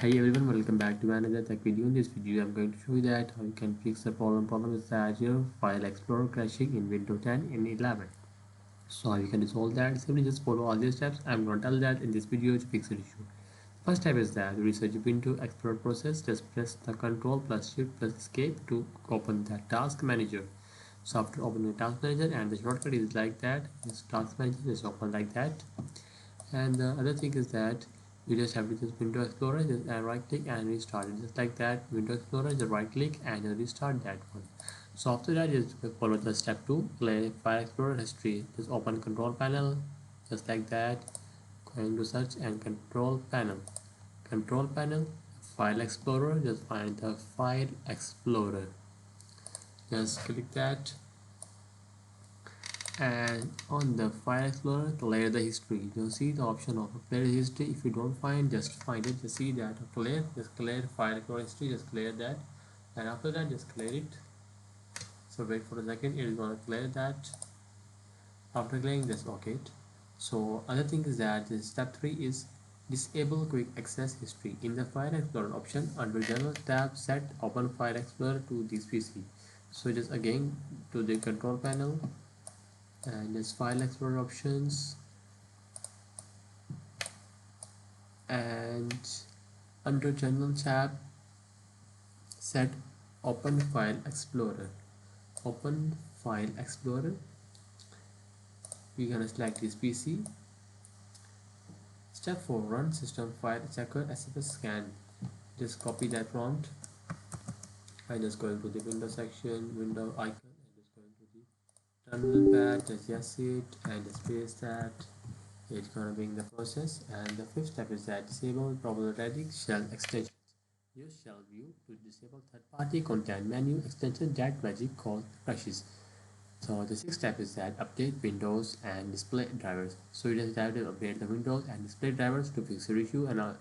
Hey everyone, welcome back to another tech video. In this video, I'm going to show you that how you can fix the problem is that your file explorer crashing in Windows 10 and 11. So how you can resolve that? Simply just follow all these steps. I'm going to tell that in this video to fix the issue. First step is that research Windows Explorer process. Just press the Ctrl plus Shift plus Escape to open the Task Manager. So after opening the Task Manager, and the shortcut is like that. This Task Manager is open like that. And the other thing is that you just have to just Windows Explorer just and right click and restart it just like that. Windows Explorer, just right click and restart that one. So after that, just follow the step 2, play File Explorer history. Just open control panel just like that, going to search and control panel, File Explorer. Just find the File Explorer, just click that, and on the file explorer clear the history. You'll see the option of clear history. If you don't find, just find it, just see that clear, just clear file explorer history, just clear that, and after that just clear it. So wait for a second, it is going to clear that. After clearing, just okay it. So other thing is that this step 3 is disable quick access history. In the file explorer option under general tab, set open file explorer to this PC. So just again to the control panel and this file explorer options, and under general tab set open file explorer. We're gonna select this PC. Step 4, run system file checker SFS scan. Just copy that prompt and just going to the window section, window icon, and just going to the terminal pad, just yes it and just paste that. It's gonna be in the process. And the fifth step is that disable problematic shell extensions. Use shell view to disable third-party content menu extension that magic cause crashes. So the sixth step is that update Windows and display drivers. So you just have to update the Windows and display drivers to fix the issue, and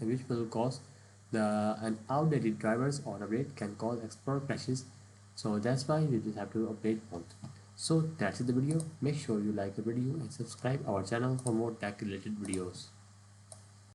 which will cause an outdated drivers or update can cause Explorer crashes. So that's why you just have to update both. So that's it the video. Make sure you like the video and subscribe our channel for more tech related videos.